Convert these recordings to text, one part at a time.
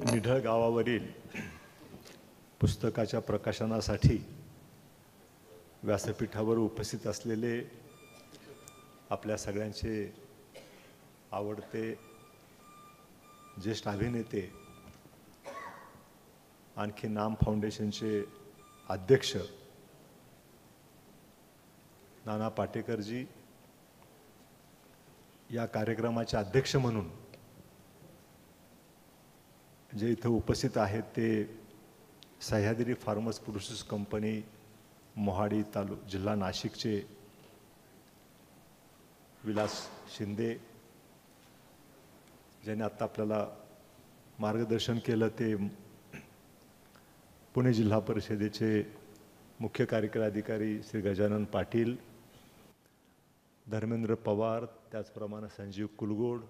निढळ गावावरील पुस्तकाच्या प्रकाशनासाठी व्यासपीठावर उपस्थित असलेले आपल्या सगळ्यांचे आवडते ज्येष्ठ अभिनेते, आणखी नाम फाउंडेशनचे अध्यक्ष नाना पाटेकरजी, या कार्यक्रमाचे अध्यक्ष म्हणून जे इथं उपस्थित आहेत ते Sahyadri farmers producers company Mohadi जिल्हा नाशिकचे विलास शिंदे, ज्यांनी आत्ता आपल्याला मार्गदर्शन केलं ते पुणे जिल्हा परिषदेचे मुख्य कार्यकारी अधिकारी श्री गजानन पाटील, धर्मेंद्र पवार, त्याचप्रमाणे संजीव कुलगोड,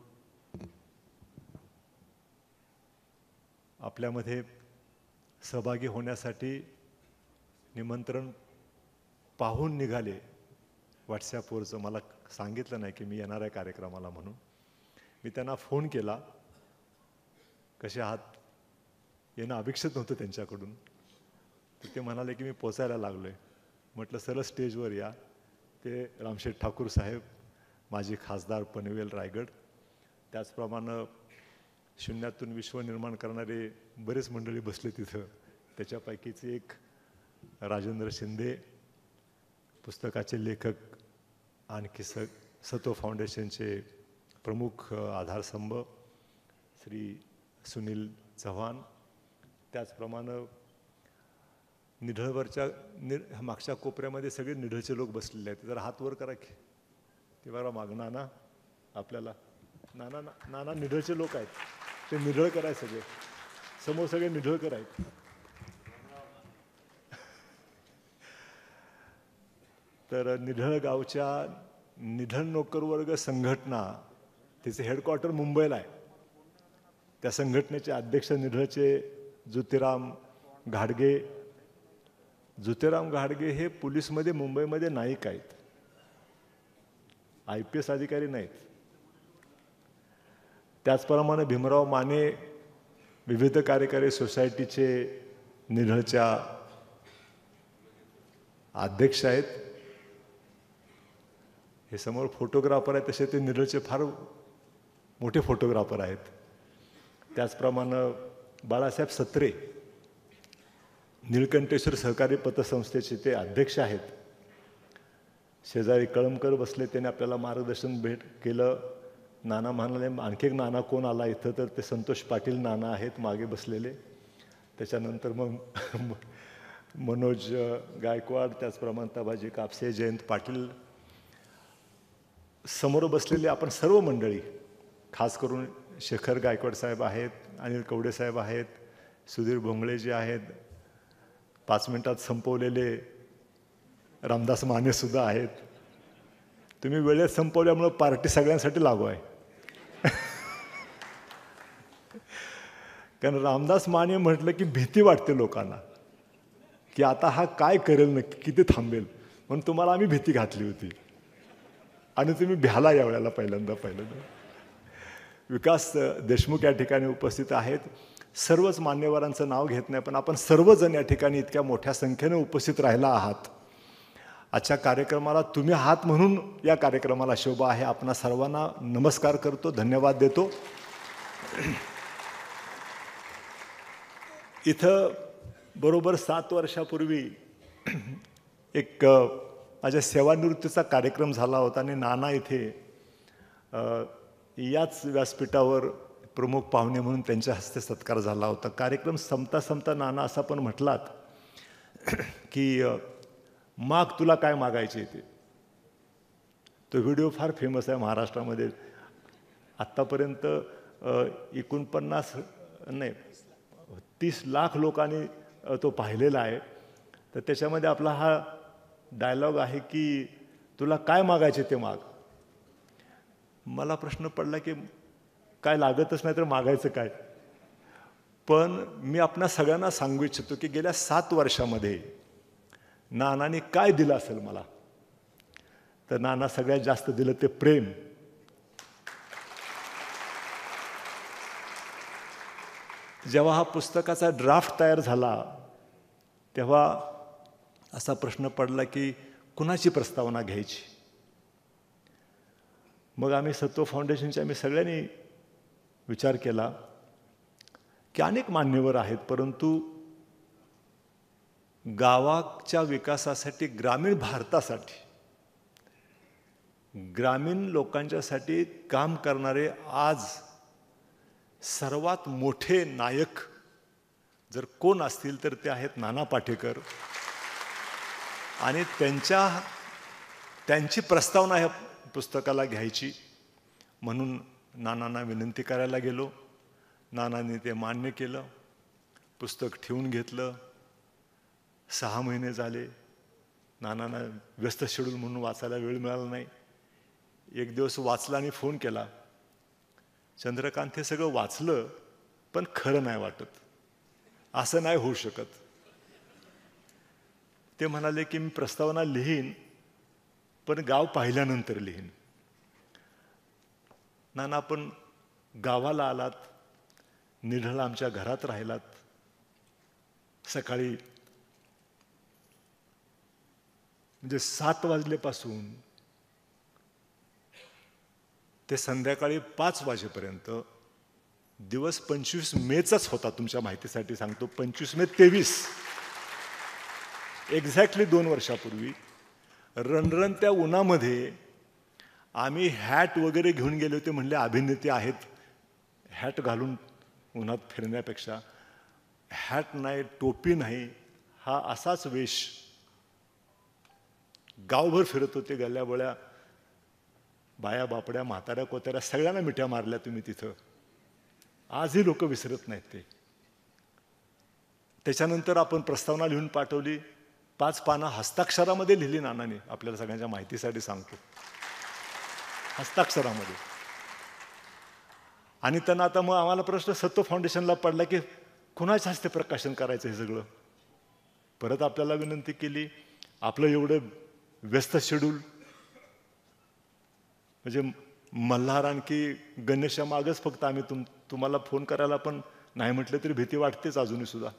आपल्यामध्ये सहभागी होण्यासाठी निमंत्रण पाहून निघाले. व्हॉट्सॲपवरचं मला सांगितलं नाही की मी येणार आहे कार्यक्रमाला म्हणून. मी त्यांना फोन केला, कसे आहात, येणं अपेक्षित नव्हतं त्यांच्याकडून. तर ते म्हणाले की मी पोचायला लागलो आहे. म्हटलं सरळ स्टेजवर या. ते रामशेठ ठाकूर साहेब, माजी खासदार पनवेल रायगड, त्याचप्रमाणे शून्यातून विश्व निर्माण करणारे बरेच मंडळी बसले तिथं. त्याच्यापैकीचे एक राजेंद्र शिंदे, पुस्तकाचे लेखक, आणखी सत्व फाउंडेशनचे प्रमुख आधारस्तंभ श्री सुनील चव्हाण, त्याचप्रमाणे निढळवरच्या मागच्या कोपऱ्यामध्ये सगळे निढळचे लोक बसलेले आहेत. जरा हात वर करा की. ते बघा माग नाना, आपल्याला नाना नाना निढळचे लोक आहेत, ते निढळकर आहे सगळे, समोर सगळे निढळकर आहेत. तर निढळ गावच्या निढळ नोकरवर्ग संघटना, तिचे हेडक्वार्टर मुंबईला आहे. त्या संघटनेचे अध्यक्ष निढळचे ज्योतिराम घाडगे. ज्योतिराम घाडगे हे पोलीसमध्ये मुंबईमध्ये नाईक आहेत, IPS अधिकारी नाहीत. त्याचप्रमाणे भीमराव माने विविध कार्यकारी सोसायटीचे निढळच्या अध्यक्ष आहेत. हे समोर फोटोग्राफर आहेत, तसे ते निढळचे फार मोठे फोटोग्राफर आहेत. त्याचप्रमाणे बाळासाहेब सत्रे, निळकंठेश्वर सहकारी पतसंस्थेचे ते अध्यक्ष आहेत. शेजारी कळमकर बसले, त्याने आपल्याला मार्गदर्शन केलं. नाना म्हणाले आणखी एक नाना कोण आला इथं, तर ते संतोष पाटील नाना आहेत मागे बसलेले. त्याच्यानंतर मग मनोज गायकवाड, त्याचप्रमाणे तबाजी कापसे, जयंत पाटील, समोर बसलेले आपण सर्व मंडळी, खास करून शेखर गायकवाड साहेब आहेत, अनिल कवडे साहेब आहेत, सुधीर भोंगळे जे आहेत, 5 मिनिटात संपवलेले रामदास माने सुद्धा आहेत. तुम्ही वेळेत संपवल्यामुळं पार्टी सगळ्यांसाठी लागू आहे. कारण रामदास माने म्हटलं की भीती वाटते लोकांना की आता हा काय करेल नक्की, किती थांबेल, म्हणून तुम्हाला आम्ही भीती घातली होती आणि तुम्ही भ्याला या वेळेला पहिल्यांदा. विकास देशमुख या ठिकाणी उपस्थित आहेत. सर्वच मान्यवरांचं नाव घेत नाही, पण आपण सर्वजण या ठिकाणी इतक्या मोठ्या संख्येने उपस्थित राहिला आहात. आजच्या कार्यक्रमाला तुम्ही आहात म्हणून या कार्यक्रमाला शोभा आहे. आपणा सर्वांना नमस्कार करतो, धन्यवाद देतो. इथं बरोबर 7 वर्षापूर्वी एक माझ्या सेवानिवृत्तीचा कार्यक्रम झाला होता आणि नाना इथे याच व्यासपीठावर प्रमुख पाहुणे म्हणून त्यांच्या हस्ते सत्कार झाला होता. कार्यक्रम संपता नाना असा पण म्हटलात की माग तुला काय मागायचे ते. तो व्हिडिओ फार फेमस आहे महाराष्ट्रामध्ये. आत्तापर्यंत 30 लाख लोकांनी तो पाहिलेला आहे. तर त्याच्यामध्ये आपला हा डायलॉग आहे की तुला काय मागायचे ते माग. मला प्रश्न पडला की काय लागतच नाही तर मागायचं काय. पण मी आपणा सगळ्यांना सांगू इच्छितो की गेल्या 7 वर्षामध्ये नानांनी काय दिलं असेल मला, तर नाना सगळ्यात जास्त दिलं ते प्रेम. जेव्हा हा पुस्तकाचा ड्राफ्ट तयार झाला तेव्हा असा प्रश्न पडला की कुणाची प्रस्तावना घ्यायची. मग आम्ही सत्व फाउंडेशनच्या आम्ही सगळ्यांनी विचार केला की अनेक मान्यवर आहेत, परंतु गावाच्या विकासासाठी, ग्रामीण भारतासाठी, ग्रामीण लोकांच्यासाठी काम करणारे आज सर्वात मोठे नायक जर कोण असतील तर ते आहेत नाना पाटेकर. आणि त्यांची प्रस्तावना ह्या पुस्तकाला घ्यायची म्हणून नानांना विनंती करायला गेलो. नानांनी ते मान्य केलं. पुस्तक ठेवून घेतलं. 6 महिने झाले. नानांना व्यस्त शेड्यूल म्हणून वाचायला वेळ मिळाला नाही. एक दिवस वाचला आणि फोन केला, चंद्रकांत हे सगळं वाचलं पण खरं नाही वाटत, असं नाही होऊ शकत. ते म्हणाले की मी प्रस्तावना लिहीन पण गाव पाहिल्यानंतर लिहीन. नाना आपण गावाला आलात, निढळ आमच्या घरात राहिलात. सकाळी म्हणजे 7 वाजल्यापासून ते संध्याकाळी 5 वाजेपर्यंत दिवस 25 मेचाच होता. तुमच्या माहितीसाठी सांगतो, 25 मे 23 एक्झॅक्टली 2 वर्षापूर्वी रणरणत्या उन्हामध्ये आम्ही हॅट वगैरे घेऊन गेले होते. म्हणले अभिनेते आहेत, हॅट घालून उन्हात फिरण्यापेक्षा हॅट नाही, टोपी नाही, हा असाच वेश गावभर फिरत होते. गल्ल्याबोळ्या बाया बापड्या म्हाताऱ्या कोताऱ्या सगळ्यांना मिठ्या मारल्या तुम्ही तिथं. आजही लोक विसरत नाहीत ते. त्याच्यानंतर आपण प्रस्तावना लिहून पाठवली. 5 पानं हस्ताक्षरामध्ये लिहिली नानांनी. आपल्याला सगळ्यांच्या माहितीसाठी सांगतो, हस्ताक्षरामध्ये. आणि त्यांना आता मग आम्हाला प्रश्न सत्व फाउंडेशनला पडला की कुणाच्या हस्ते प्रकाशन करायचं हे सगळं. परत आपल्याला विनंती केली. आपलं एवढं व्यस्त शेड्यूल, म्हणजे मल्हार आणखी गणेशा मागच फक्त आम्ही तुम्हाला फोन करायला पण नाही म्हटलं तरी भीती वाटतेच अजूनही सुद्धा.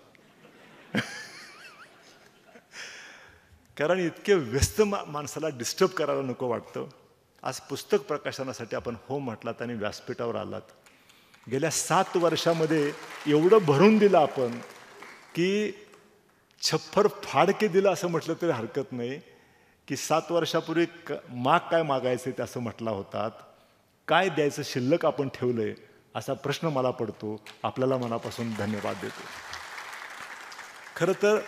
कारण इतके व्यस्त माणसाला डिस्टर्ब करायला नको वाटतं. आज पुस्तक प्रकाशनासाठी आपण हो म्हटलात आणि व्यासपीठावर आलात. गेल्या 7 वर्षामध्ये एवढं भरून दिलं आपण की छप्पर फाडके दिलं असं म्हटलं तरी हरकत नाही. की 7 वर्षापूर्वी काय मागायचे ते असं म्हटला होतात, काय द्यायचं शिल्लक आपण ठेवलंय असा प्रश्न मला पडतो. आपल्याला मनापासून धन्यवाद देतो. खरं तर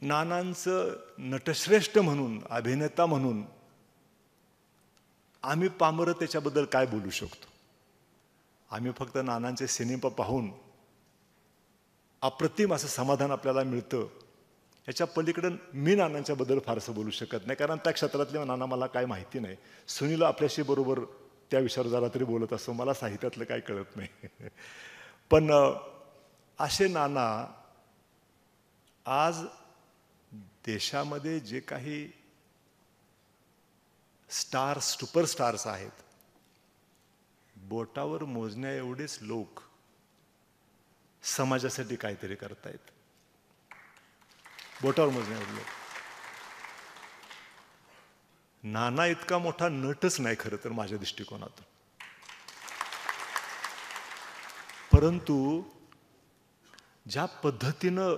नानांचं नटश्रेष्ठ म्हणून, अभिनेता म्हणून आम्ही पामरं त्याच्याबद्दल काय बोलू शकतो. आम्ही फक्त नानांचे सिनेमा पाहून अप्रतिम असं समाधान आपल्याला मिळतं. याच्या पलीकडं मी नानांच्याबद्दल फारसं बोलू शकत नाही, कारण त्या क्षेत्रातले नाना मला काय माहिती नाही. सुनील आपल्याशी बरोबर त्या विषयावर जरा तरी बोलत असतो, मला साहित्यातलं काय कळत नाही. पण असे नाना आज देशामध्ये जे काही स्टार्स, सुपरस्टार्स आहेत, बोटावर मोजण्या एवढेच लोक समाजासाठी काहीतरी करतायत. बोटावर मोजण्या एवढे लोक. नाना इतका मोठा नटच नाही खरं तर माझ्या दृष्टिकोनातून. परंतु ज्या पद्धतीनं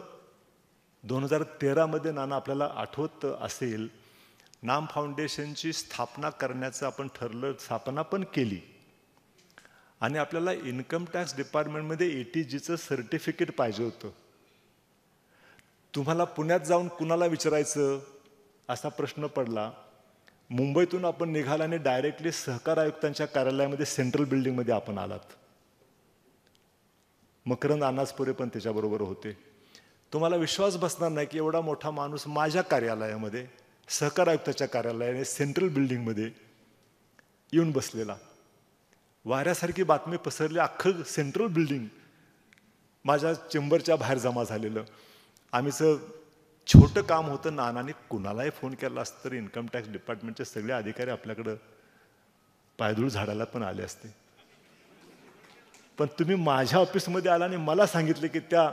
2013 मध्ये नाना आपल्याला आठवत असेल, नाम फाउंडेशनची स्थापना करण्याचं आपण ठरलं, स्थापना पण केली. आणि आपल्याला इन्कम टॅक्स डिपार्टमेंटमध्ये ATGचं सर्टिफिकेट पाहिजे होतं. तुम्हाला पुण्यात जाऊन कुणाला विचारायचं असा प्रश्न पडला. मुंबईतून आपण निघाल्याने डायरेक्टली सहकार आयुक्तांच्या कार्यालयामध्ये सेंट्रल बिल्डिंगमध्ये आपण आलात. मकरंद अनासपुरे पण त्याच्याबरोबर होते. तुम्हाला विश्वास बसणार नाही की एवढा मोठा माणूस माझ्या कार्यालयामध्ये, सहकार आयुक्ताच्या कार्यालयाने सेंट्रल बिल्डिंगमध्ये येऊन बसलेला. वाऱ्यासारखी बातमी पसरली. अख्खं सेंट्रल बिल्डिंग माझ्या चेंबरच्या बाहेर जमा झालेलं. आम्हीचं छोटं काम होतं. नानाने कुणालाही फोन केला असतं तर इन्कम टॅक्स डिपार्टमेंटचे सगळे अधिकारी आपल्याकडं पायधूळ झाडायला पण आले असते. पण तुम्ही माझ्या ऑफिसमध्ये आला आणि मला सांगितलं की त्या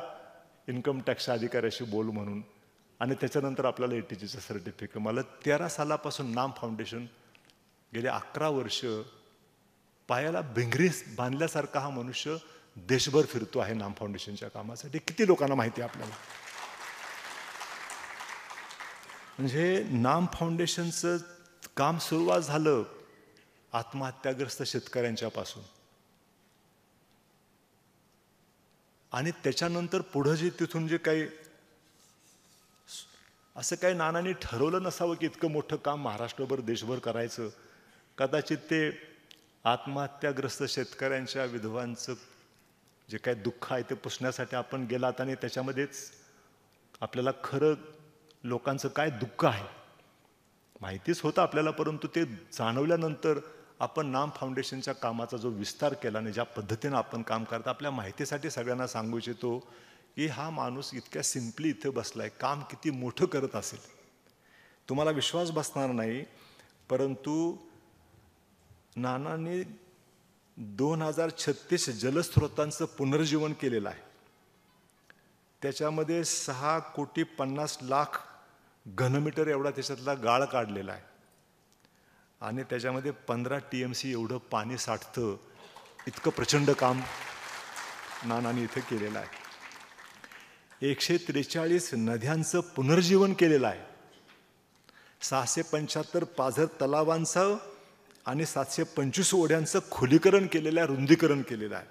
इन्कम टॅक्सच्या अधिकाऱ्याशी बोल म्हणून, आणि त्याच्यानंतर आपल्याला ATGचं सर्टिफिकेट. मला 13 सालापासून नाम फाउंडेशन, गेले 11 वर्ष पायाला भिंगरी बांधल्यासारखा हा मनुष्य देशभर फिरतो आहे नाम फाउंडेशनच्या कामासाठी. किती लोकांना माहिती आहे आपल्याला. म्हणजे नाम फाउंडेशनचं काम सुरुवात झालं आत्महत्याग्रस्त शेतकऱ्यांच्यापासून, आणि त्याच्यानंतर पुढं जे तिथून जे काही, असं काही नानांनी ठरवलं नसावं की इतकं मोठं काम महाराष्ट्रभर देशभर करायचं. कदाचित ते आत्महत्याग्रस्त शेतकऱ्यांच्या विधवांचं जे काही दुःख आहे ते पुसण्यासाठी आपण गेलात, आणि त्याच्यामध्येच आपल्याला खरं लोकांचं काय दुःख आहे माहितीच होतं आपल्याला, परंतु ते जाणवल्यानंतर आपण नाम फाउंडेशनच्या कामाचा जो विस्तार केला आणि ज्या पद्धतीनं आपण काम करता, आपल्या माहितीसाठी सगळ्यांना सांगू इच्छितो की हा माणूस इतक्या सिम्पली इथे बसलाय, काम किती मोठं करत असेल तुम्हाला विश्वास बसणार नाही. परंतु नानांनी 2036 जलस्रोतांचं पुनर्जीवन केलेलं आहे. त्याच्यामध्ये 6,50,00,000 घनमीटर एवढा त्याच्यातला गाळ काढलेला आहे, आणि त्याच्यामध्ये 15 TMC एवढं पाणी साठतं. इतकं प्रचंड काम नानांनी इथे केलेलं आहे. 143 नद्यांचं पुनर्जीवन केलेलं आहे. 675 पाझर तलावांचं आणि 725 ओढ्यांचं खुलीकरण केलेलं आहे, रुंदीकरण केलेलं आहे.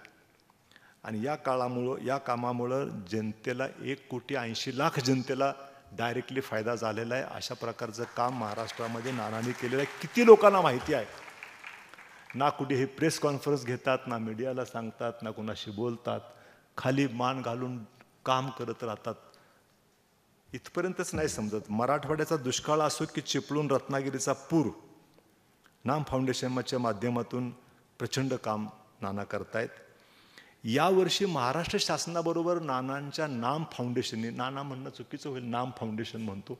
आणि या कामामुळं जनतेला 1,80,00,000 जनतेला डायरेक्टली फायदा झालेला आहे. अशा प्रकारचं काम महाराष्ट्रामध्ये नानांनी केलेलं आहे. किती लोकांना माहिती आहे. ना कुठे हे प्रेस कॉन्फरन्स घेतात, ना मीडियाला सांगतात, ना कुणाशी बोलतात, खाली मान घालून काम करत राहतात. इथपर्यंतच नाही समजत. मराठवाड्याचा दुष्काळ असो की चिपळूण रत्नागिरीचा पूर, नाम फाउंडेशनच्या माध्यमातून प्रचंड काम नाना करतायत. यावर्षी महाराष्ट्र शासनाबरोबर नानांच्या नाम फाउंडेशनने, नाना म्हणणं चुकीचं होईल, नाम फाउंडेशन म्हणतो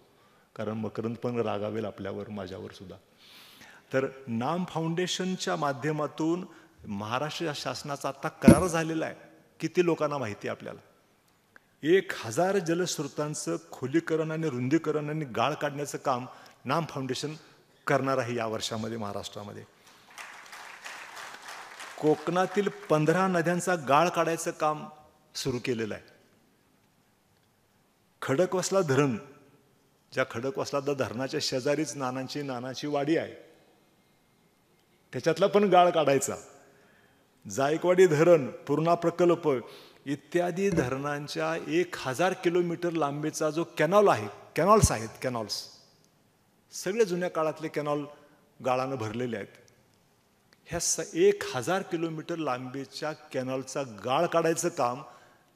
कारण मकरंद पण रागावेल आपल्यावर, माझ्यावर सुद्धा. तर नाम फाउंडेशनच्या माध्यमातून महाराष्ट्र शासनाचा आता करार झालेला आहे. किती लोकांना माहिती आहे आपल्याला. 1000 जलस्रोतांचं खोलीकरण आणि रुंदीकरण आणि गाळ काढण्याचं काम नाम फाउंडेशन करणार आहे या वर्षामध्ये महाराष्ट्रामध्ये. कोकणातील 15 नद्यांचा गाळ काढायचं काम सुरू केलेलं आहे. खडकवासला धरण, ज्या खडकवासला धरणाच्या शेजारीच नानाची वाडी आहे, त्याच्यातला पण गाळ काढायचा. जायकवाडी धरण, पूर्णा प्रकल्प इत्यादी धरणांच्या 1000 किलोमीटर लांबीचा जो कॅनॉल आहे, कॅनॉल्स सगळे जुन्या काळातले कॅनॉल गाळानं भरलेले आहेत. ह्या 1000 किलोमीटर लांबीच्या कॅनॉलचा गाळ काढायचं काम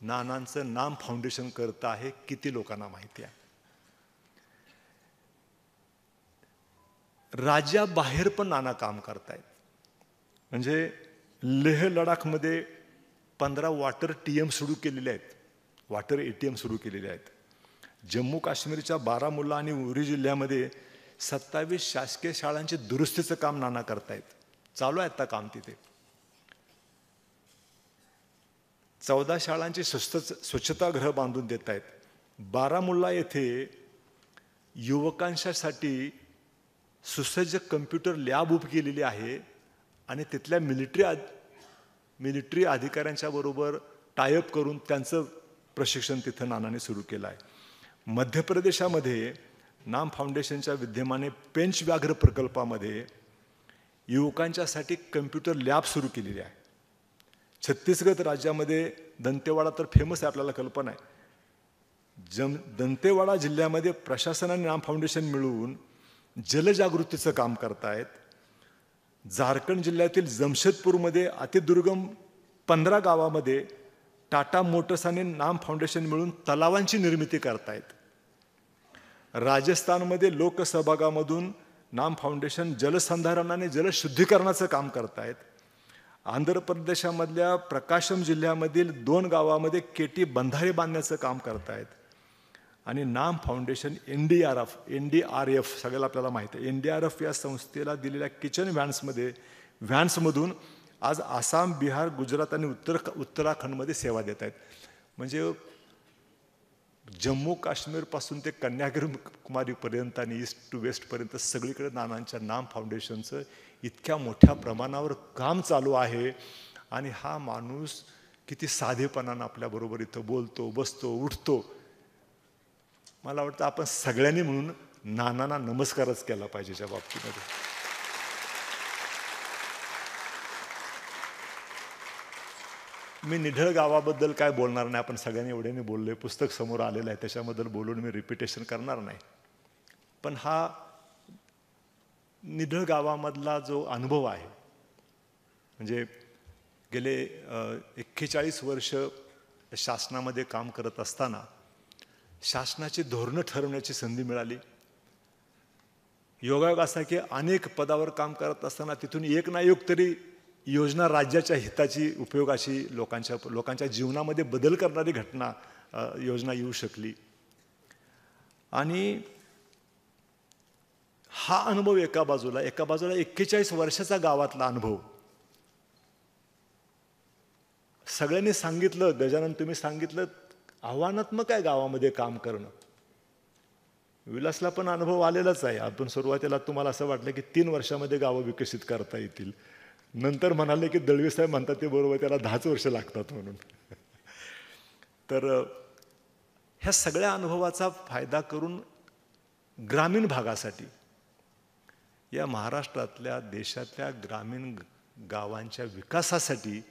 नानांचं नाम फाउंडेशन करत आहे. किती लोकांना माहिती आहे. राज्याबाहेर पण नाना काम करतायत. म्हणजे लेह लडाखमध्ये 15 वॉटर TM सुरू केलेले आहेत, वॉटर ATM सुरू केलेले आहेत. जम्मू काश्मीरच्या बारामुल्ला आणि उरी जिल्ह्यामध्ये 27 शासकीय शाळांचे दुरुस्तीचं काम नाना करतायत. चालू आहे आता काम तिथे. 14 शाळांची स्वच्छतागृह बांधून देत आहेत. बारामुल्ला येथे युवकांसाठी सुसज्ज कम्प्युटर लॅब उभी केलेली आहे, आणि तिथल्या मिलिटरी अधिकाऱ्यांच्या बरोबर टायअप करून त्यांचं प्रशिक्षण तिथं नानाने सुरू केलं आहे. मध्य प्रदेशामध्ये नाम फाउंडेशनच्या विद्यमाने पेंच व्याघ्र प्रकल्पामध्ये युवकांच्यासाठी कम्प्युटर लॅब सुरू केलेली आहे. छत्तीसगड राज्यामध्ये दंतेवाडा तर फेमस आहे, आपल्याला कल्पना आहे. दंतेवाडा जिल्ह्यामध्ये प्रशासनाने नाम फाउंडेशन मिळून जलजागृतीचं काम करतायत. झारखंड जिल्ह्यातील जमशेदपूरमध्ये अतिदुर्गम 15 गावामध्ये टाटा मोटर्स आणि नाम फाउंडेशन मिळून तलावांची निर्मिती करतायत. राजस्थानमध्ये लोकसहभागामधून नाम फाउंडेशन जलसंधारण आणि जलशुद्धीकरणाचं काम करतायत. आंध्र प्रदेशामधल्या प्रकाशम जिल्ह्यामधील 2 गावामध्ये केटी बंधारे बांधण्याचं काम करतायत. आणि नाम फाउंडेशन NDRF सगळ्याला आपल्याला माहिती आहे, NDRF या संस्थेला दिलेल्या किचन व्हॅन्समधून आज आसाम, बिहार, गुजरात आणि उत्तराखंडमध्ये सेवा देत आहेत. म्हणजे जम्मू काश्मीरपासून ते कन्याकुमारीपर्यंत आणि ईस्ट टू वेस्टपर्यंत सगळीकडे नानांच्या नाम फाउंडेशनचं इतक्या मोठ्या प्रमाणावर काम चालू आहे. आणि हा माणूस किती साधेपणानं आपल्याबरोबर इथं बोलतो, बसतो, उठतो. मला वाटतं आपण सगळ्यांनी म्हणून नानांना नमस्कारच केला पाहिजे त्या बाबतीमध्ये. मी निढळ गावाबद्दल काय बोलणार नाही, आपण सगळ्यांनी एवढ्याने बोललोय, पुस्तक समोर आलेलं आहे, त्याच्याबद्दल बोलून मी रिपिटेशन करणार नाही. पण हा निढळ गावामधला जो अनुभव आहे, म्हणजे गेले 41 वर्ष शासनामध्ये काम करत असताना शासनाची धोरणं ठरवण्याची संधी मिळाली. योगायोग असा की अनेक पदावर काम करत असताना तिथून एक ना एक तरी योजना राज्याच्या हिताची, उपयोगाची, लोकांच्या जीवनामध्ये बदल करणारी घटना, योजना येऊ शकली. आणि हा अनुभव एका बाजूला 41 वर्षाचा गावातला अनुभव. सगळ्यांनी सांगितलं, गजानन तुम्ही सांगितलं, आव्हानात्मक आहे गावामध्ये काम करणं. विलासला पण अनुभव आलेलाच आहे. आपण सुरुवातीला तुम्हाला असं वाटलं की 3 वर्षामध्ये गावं विकसित करता येतील, नंतर म्हणाले की दळवी साहेब म्हणतात ते बरोबर, त्याला 10च वर्ष लागतात म्हणून. तर ह्या सगळ्या अनुभवाचा फायदा करून ग्रामीण भागासाठी, या महाराष्ट्रातल्या, देशातल्या ग्रामीण गावांच्या विकासासाठी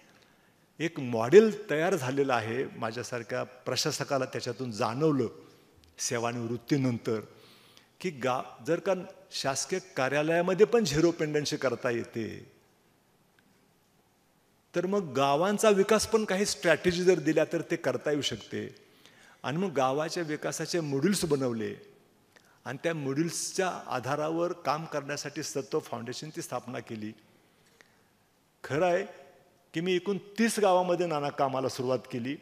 एक मॉडेल तयार झालेलं आहे. माझ्यासारख्या प्रशासकाला त्याच्यातून जाणवलं सेवानिवृत्तीनंतर की जर का शासकीय कार्यालयामध्ये पण झिरो पेंडन्सी करता येते, तर मग गावांचा विकास पण काही स्ट्रॅटेजी जर दिल्या तर ते करता येऊ शकते. आणि मग गावाच्या विकासाचे मॉड्यूल्स बनवले आणि त्या मॉड्यूल्सच्या आधारावर काम करण्यासाठी सत्व फाउंडेशनची स्थापना केली. खरं आहे की मी एकूण 30 गावामध्ये नाना कामाला सुरुवात केली,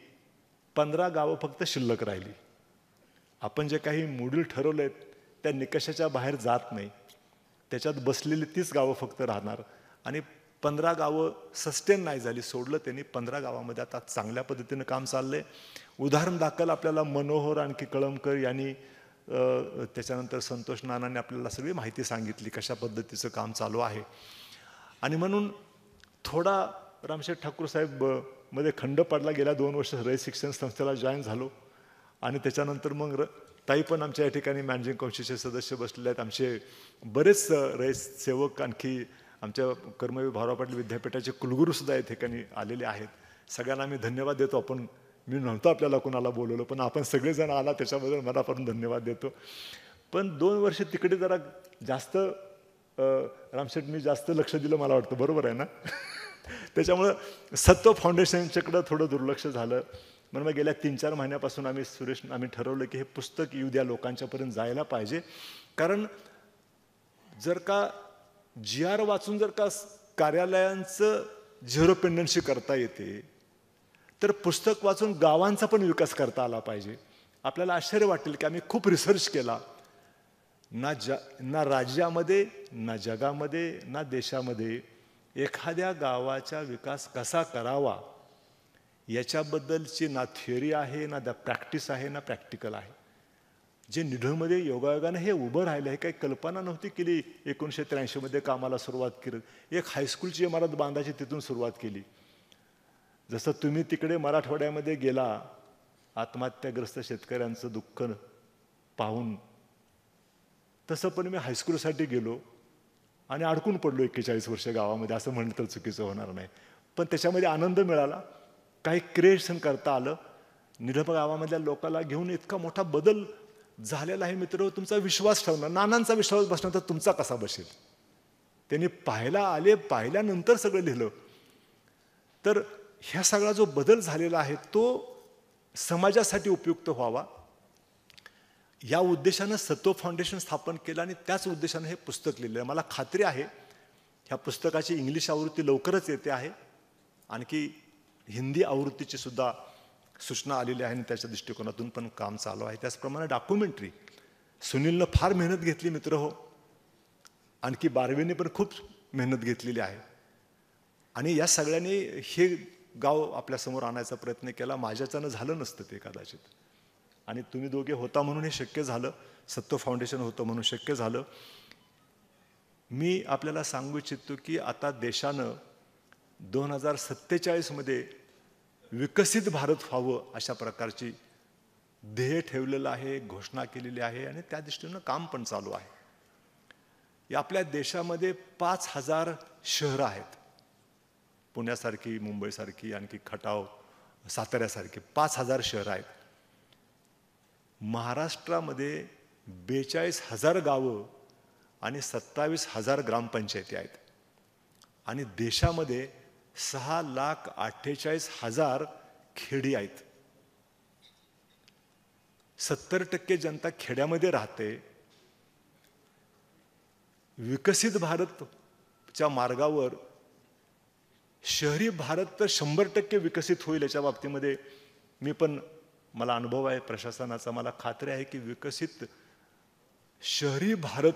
15 गावं फक्त शिल्लक राहिली. आपण जे काही मॉड्यूल ठरवले त्या निकषाच्या बाहेर जात नाही, त्याच्यात बसलेली 30 गावं फक्त राहणार आणि 15 गावं सस्टेन नाही झाली, सोडलं त्यांनी. 15 गावामध्ये आता चांगल्या पद्धतीनं काम चाललंय. उदाहरण दाखल आपल्याला मनोहर आणखी कळमकर यांनी, त्याच्यानंतर संतोष नानांनी आपल्याला सगळी माहिती सांगितली कशा पद्धतीचं काम चालू आहे. आणि म्हणून थोडा रामशेठ ठाकूर साहेब मध्ये खंड पडला. गेल्या 2 वर्ष रयत शिक्षण संस्थेला जॉईन झालो आणि त्याच्यानंतर मग ताई पण आमच्या या ठिकाणी मॅनेजिंग कौन्सिलचे सदस्य बसलेले आहेत. आमचे बरेच रयत सेवक, आणखी आमच्या कर्मवीर भाऊराव पाटील विद्यापीठाचे कुलगुरूसुद्धा या ठिकाणी आलेले आहेत. सगळ्यांना मी धन्यवाद देतो. मी नव्हतं आपल्याला कोणाला बोलवलं, पण आपण सगळेजण आला त्याच्याबद्दल मनापासून धन्यवाद देतो. पण 2 वर्ष तिकडे जरा जास्त रामशेठ मी जास्त लक्ष दिलं मला वाटतं, बरोबर आहे ना? त्याच्यामुळं सत्व फाउंडेशनच्याकडं थोडं दुर्लक्ष झालं. म्हणून मग गेल्या 3-4 महिन्यापासून आम्ही ठरवलं की हे पुस्तक येऊ द्या, लोकांच्यापर्यंत जायला पाहिजे. कारण जर का GR वाचून जर का कार्यालयांचं झिरो पेंडन्सी करता येते, तर पुस्तक वाचून गावांचा पण विकास करता आला पाहिजे. आपल्याला आश्चर्य वाटेल की आम्ही खूप रिसर्च केला. ना राज्यामध्ये, ना जगामध्ये, ना देशामध्ये एखाद्या गावाचा विकास कसा करावा याच्याबद्दलची ना थिअरी आहे, ना प्रॅक्टिस आहे, ना प्रॅक्टिकल आहे. जे निढळमध्ये योगायोगानं हे उभं राहिलं, हे काही कल्पना नव्हती केली. 1983 कामाला सुरुवात केली. एक हायस्कूलची इमारत बांधायची, तिथून सुरुवात केली. जसं तुम्ही तिकडे मराठवाड्यामध्ये गेला आत्महत्याग्रस्त शेतकऱ्यांचं दुःख पाहून, तसं पण मी हायस्कूलसाठी गेलो आणि अडकून पडलो 41 वर्ष गावामध्ये, असं म्हणलं तर चुकीचं होणार नाही. पण त्याच्यामध्ये आनंद मिळाला, काही क्रिएशन करता आलं. निढळ गावामधल्या लोकांना घेऊन इतका मोठा बदल झालेला आहे. मित्र, तुमचा विश्वास ठेवणं, नानांचा विश्वास बसणं तर तुमचा कसा बसेल? त्यांनी पाहिल्यानंतर सगळं लिहिलं. तर ह्या सगळा जो बदल झालेला आहे तो समाजासाठी उपयुक्त व्हावा या उद्देशानं सत्व फाउंडेशन स्थापन केलं आणि त्याच उद्देशानं हे पुस्तक लिहिलं. मला खात्री आहे ह्या पुस्तकाची इंग्लिश आवृत्ती लवकरच येते आहे. आणखी हिंदी आवृत्तीची सुद्धा सूचना आलेली आहे आणि त्याच्या दृष्टिकोनातून पण काम चालू आहे. त्याचप्रमाणे डॉक्युमेंटरी सुनीलनं फार मेहनत घेतली मित्र हो. आणखी बारवेने पण खूप मेहनत घेतलेली आहे. आणि या सगळ्यांनी हे गाव आपल्यासमोर आणायचा प्रयत्न केला. माझ्याच्यानं झालं नसतं ते कदाचित, आणि तुम्ही दोघे होता म्हणून हे शक्य झालं, सत्व फाउंडेशन होतं म्हणून शक्य झालं. मी आपल्याला सांगू इच्छितो की आता देशानं 2047 विकसित भारत व्हावं अशा प्रकारची ध्येय ठेवलेलं आहे, घोषणा केलेली आहे, आणि त्या दृष्टीनं काम पण चालू आहे. या आपल्या देशामध्ये 5000 शहरं आहेत. पुण्यासारखी, मुंबईसारखी, आणखी खटाव, साताऱ्यासारखी 5000 शहरं आहेत. महाराष्ट्रामध्ये 42,000 गावं आणि 27,000 ग्रामपंचायती आहेत. आणि देशामध्ये 6,48,000 खेडी आहेत. 70% जनता खेड्यामध्ये राहते. विकसित भारतच्या मार्गावर शहरी भारत तर 100% विकसित होईल याच्या बाबतीमध्ये मला अनुभव आहे प्रशासनाचा. मला खात्री आहे की विकसित शहरी भारत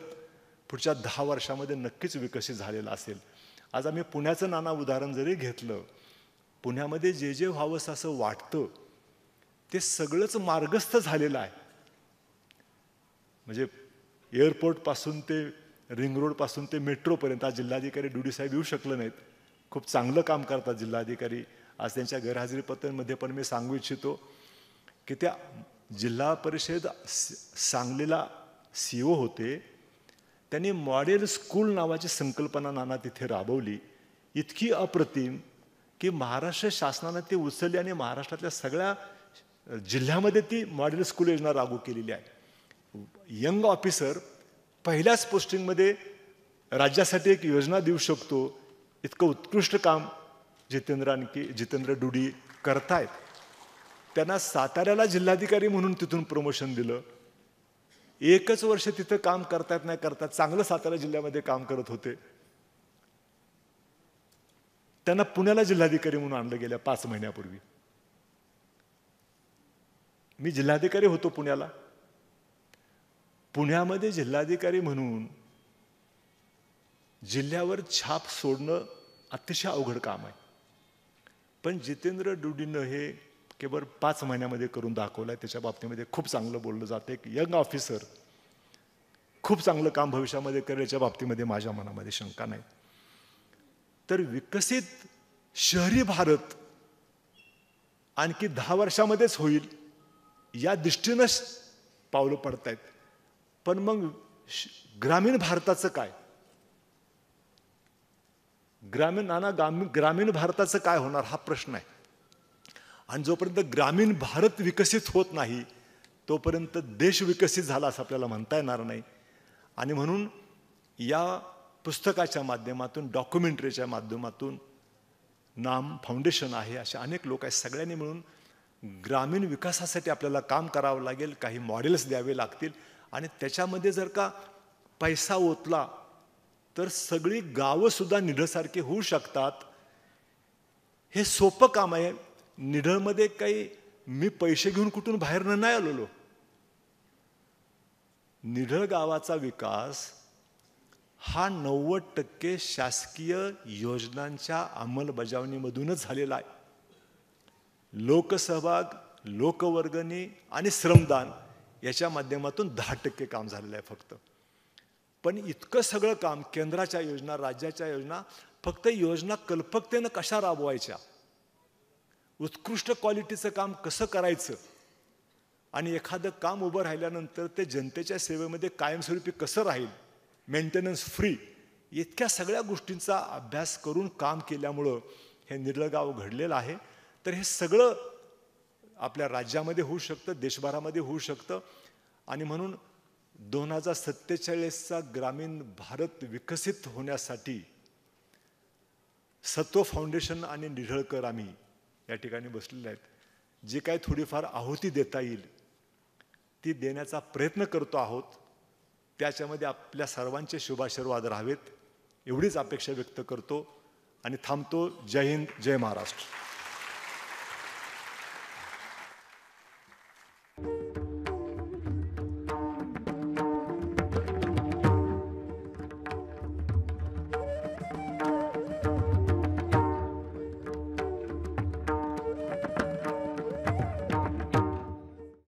पुढच्या 10 वर्षामध्ये नक्कीच विकसित झालेला असेल. आज आम्ही पुण्याचं नाना उदाहरण जरी घेतलं, पुण्यामध्ये जे जे व्हावंसं असं वाटतं ते सगळंच मार्गस्थ झालेलं आहे. म्हणजे एअरपोर्टपासून ते रिंग रोडपासून ते मेट्रोपर्यंत आज जिल्हाधिकारी डुडी साहेब येऊ शकले नाहीत. खूप चांगलं काम करतात जिल्हाधिकारी. आज त्यांच्या गैरहजेरीपत्रांमध्ये पण मी सांगू इच्छितो की त्या जिल्हा परिषद सांगलीला CEO होते, त्यांनी मॉडेल स्कूल नावाची संकल्पना नाना तिथे राबवली. इतकी अप्रतिम की महाराष्ट्र शासनानं ती उचलली आणि महाराष्ट्रातल्या सगळ्या जिल्ह्यामध्ये ती मॉडेल स्कूल योजना लागू केलेली आहे. यंग ऑफिसर पहिल्याच पोस्टिंगमध्ये राज्यासाठी एक योजना देऊ शकतो, इतकं उत्कृष्ट काम जितेंद्र डुडी करतायत. त्यांना साताऱ्याला जिल्हाधिकारी म्हणून तिथून प्रमोशन दिलं. 1च वर्ष तिथं काम करतात नाही करतात, चांगलं सातारा जिल्ह्यामध्ये काम करत होते. त्यांना पुण्याला जिल्हाधिकारी म्हणून आणलं गेल्या 5 महिन्यापूर्वी. मी जिल्हाधिकारी होतो पुण्याला. पुण्यामध्ये जिल्हाधिकारी म्हणून जिल्ह्यावर छाप सोडणं अतिशय अवघड काम आहे. पण जितेंद्र डुडीनं हे केवळ 5 महिन्यामध्ये करून दाखवलंय. त्याच्या बाबतीमध्ये खूप चांगलं बोललं जातं. एक यंग ऑफिसर खूप चांगलं काम भविष्यामध्ये करेल याच्या बाबतीमध्ये माझ्या मनामध्ये शंका नाही. तर विकसित शहरी भारत आणखी 10 वर्षामध्येच होईल या दृष्टीनं पावलं पडतायत. पण मग ग्रामीण भारताचं काय? ग्रामीण भारताचं काय होणार हा प्रश्न आहे. आणि जोपर्यंत ग्रामीण भारत विकसित होत नाही तोपर्यंत देश विकसित झाला असं आपल्याला म्हणता येणार नाही. आणि म्हणून या पुस्तकाच्या माध्यमातून, डॉक्युमेंटरीच्या माध्यमातून, नाम फाउंडेशन आहे, असे अनेक लोक आहेत, सगळ्यांनी मिळून ग्रामीण विकासासाठी आपल्याला काम करावं लागेल. काही मॉडेल्स द्यावे लागतील आणि त्याच्यामध्ये जर का पैसा ओतला तर सगळी गावं सुद्धा निढळसारखी होऊ शकतात. हे सोपं काम आहे. निढळमध्ये काही मी पैसे घेऊन कुठून बाहेर नाही आलेलो. निढळ गावाचा विकास हा 90% शासकीय योजनांच्या अंमलबजावणीमधूनच झालेला आहे. लोकसहभाग, लोकवर्गणी आणि श्रमदान याच्या माध्यमातून 10% काम झालेलं आहे फक्त. पण इतकं सगळं काम, केंद्राच्या योजना, राज्याच्या योजना, फक्त योजना कल्पकतेनं कशा राबवायच्या, उत्कृष्ट क्वालिटीचं काम कसं करायचं आणि एखादं काम उभं राहिल्यानंतर ते जनतेच्या सेवेमध्ये कायमस्वरूपी कसं राहील, मेंटेनन्स फ्री, इतक्या सगळ्या गोष्टींचा अभ्यास करून काम केल्यामुळं हे निढळ गाव घडलेलं आहे. तर हे सगळं आपल्या राज्यामध्ये होऊ शकतं, देशभरामध्ये होऊ शकतं. आणि म्हणून 2047चा ग्रामीण भारत विकसित होण्यासाठी सत्व फाउंडेशन आणि निढळकर आम्ही या ठिकाणी बसलेले आहेत. जे काही थोडीफार आहुती देता येईल ती देण्याचा प्रयत्न करतो आहोत. त्याच्यामध्ये आपल्या सर्वांचे शुभाशीर्वाद राहावेत एवढीच अपेक्षा व्यक्त करतो आणि थांबतो. जय हिंद, जय महाराष्ट्र.